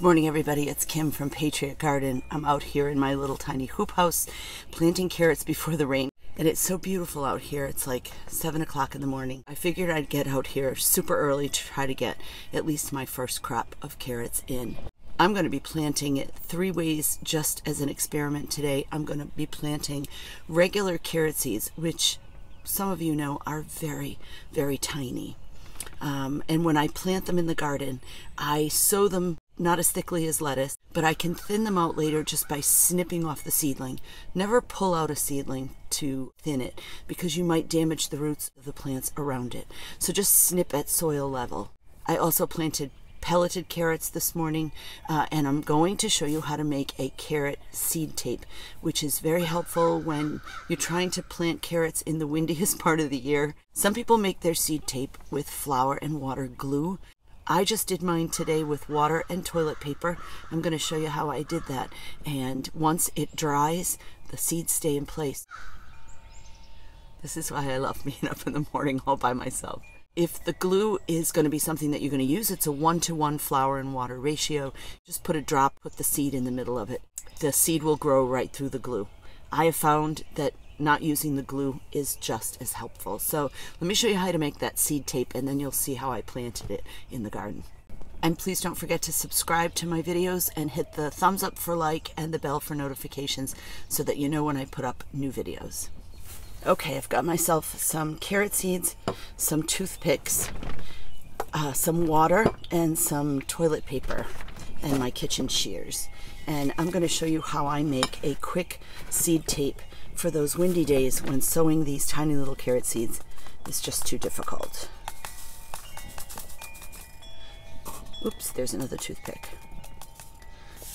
Good morning, everybody. It's Kim from Patriot Garden. I'm out here in my little tiny hoop house planting carrots before the rain. And it's so beautiful out here. It's like 7 o'clock in the morning. I figured I'd get out here super early to try to get at least my first crop of carrots in. I'm going to be planting it 3 ways just as an experiment today. I'm going to be planting regular carrot seeds, which some of you know are very, very tiny. And when I plant them in the garden, I sow them not as thickly as lettuce, but I can thin them out later just by snipping off the seedling. Never pull out a seedling to thin it because you might damage the roots of the plants around it. So just snip at soil level. I also planted pelleted carrots this morning, and I'm going to show you how to make a carrot seed tape, which is very helpful when you're trying to plant carrots in the windiest part of the year. Some people make their seed tape with flour and water glue. I just did mine today with water and toilet paper. I'm going to show you how I did that. And once it dries, the seeds stay in place. This is why I love being up in the morning all by myself. If the glue is going to be something that you're going to use, it's a 1-to-1 flour and water ratio. Just put a drop, put the seed in the middle of it. The seed will grow right through the glue. I have found that not using the glue is just as helpful. So let me show you how to make that seed tape, and then you'll see how I planted it in the garden. And please don't forget to subscribe to my videos and hit the thumbs up for like and the bell for notifications so that you know when I put up new videos. Okay, I've got myself some carrot seeds, some toothpicks, some water, and some toilet paper, and my kitchen shears. And I'm going to show you how I make a quick seed tape for those windy days when sowing these tiny little carrot seeds is just too difficult. Oops, there's another toothpick.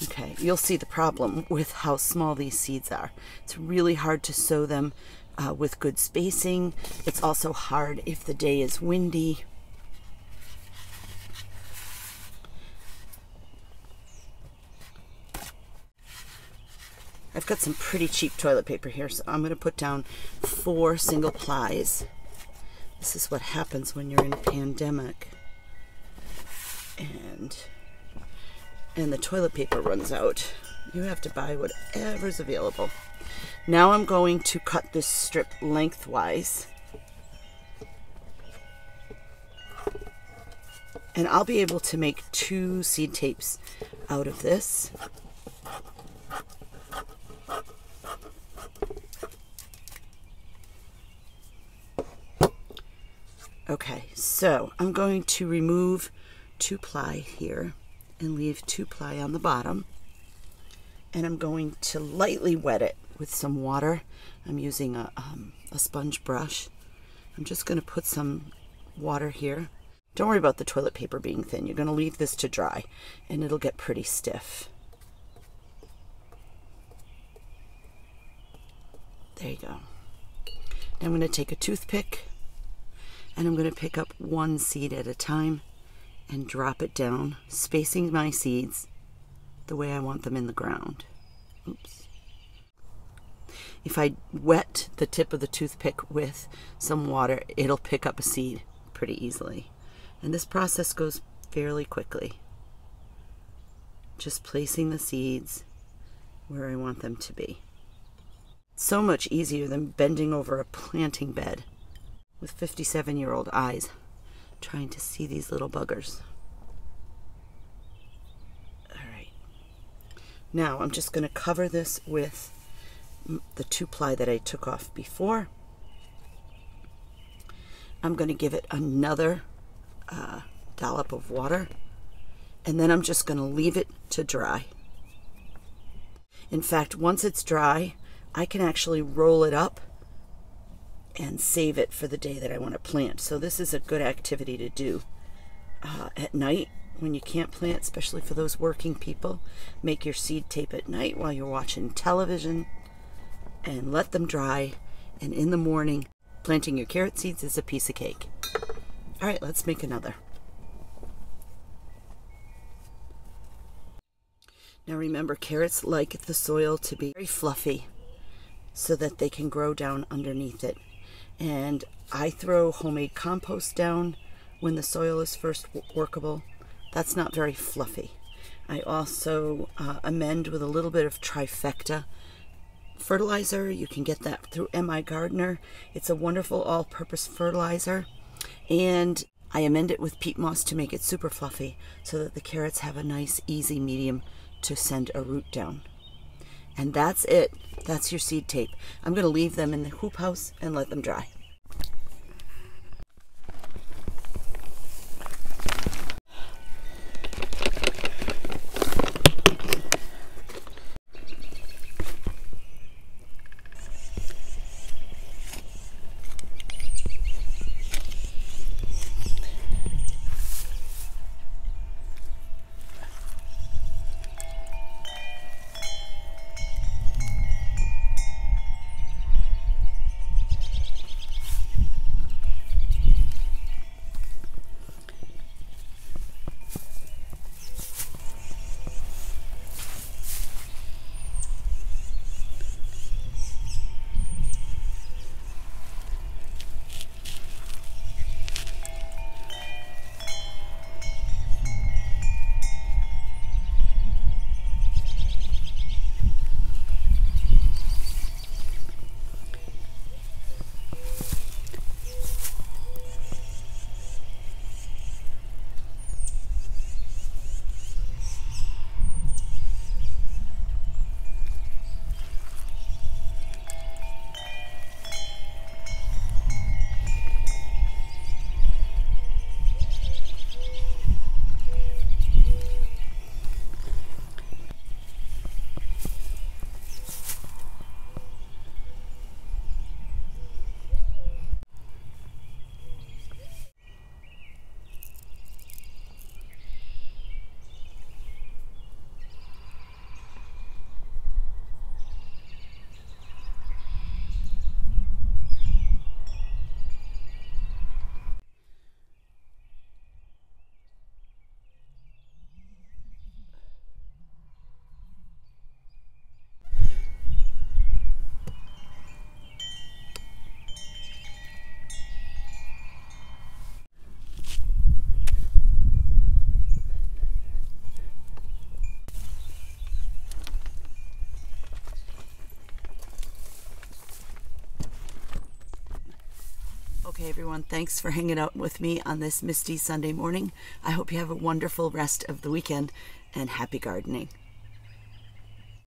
Okay, you'll see the problem with how small these seeds are. It's really hard to sow them with good spacing. It's also hard if the day is windy. I've got some pretty cheap toilet paper here, so I'm going to put down 4 single plies. This is what happens when you're in a pandemic. And the toilet paper runs out. You have to buy whatever's available. Now I'm going to cut this strip lengthwise. And I'll be able to make 2 seed tapes out of this. Okay, so I'm going to remove 2-ply here and leave 2-ply on the bottom. And I'm going to lightly wet it with some water. I'm using a sponge brush. I'm just going to put some water here. Don't worry about the toilet paper being thin. You're going to leave this to dry and it'll get pretty stiff. There you go. Now I'm going to take a toothpick and I'm going to pick up 1 seed at a time and drop it down, spacing my seeds the way I want them in the ground. Oops. If I wet the tip of the toothpick with some water, it'll pick up a seed pretty easily. And this process goes fairly quickly. Just placing the seeds where I want them to be. So much easier than bending over a planting bed with 57-year-old eyes trying to see these little buggers. Alright. Now I'm just going to cover this with the 2-ply that I took off before. I'm going to give it another dollop of water, and then I'm just going to leave it to dry. In fact, once it's dry, I can actually roll it up and save it for the day that I want to plant. So this is a good activity to do at night when you can't plant, especially for those working people. Make your seed tape at night while you're watching television and let them dry. And in the morning, planting your carrot seeds is a piece of cake. All right, let's make another. Now remember, carrots like the soil to be very fluffy so that they can grow down underneath it. And I throw homemade compost down when the soil is first workable. That's not very fluffy. I also amend with a little bit of trifecta fertilizer. You can get that through MI Gardener. It's a wonderful all-purpose fertilizer. And I amend it with peat moss to make it super fluffy so that the carrots have a nice, easy medium to send a root down. And that's it. That's your seed tape. I'm going to leave them in the hoop house and let them dry. Okay, everyone, thanks for hanging out with me on this misty Sunday morning. I hope you have a wonderful rest of the weekend and happy gardening.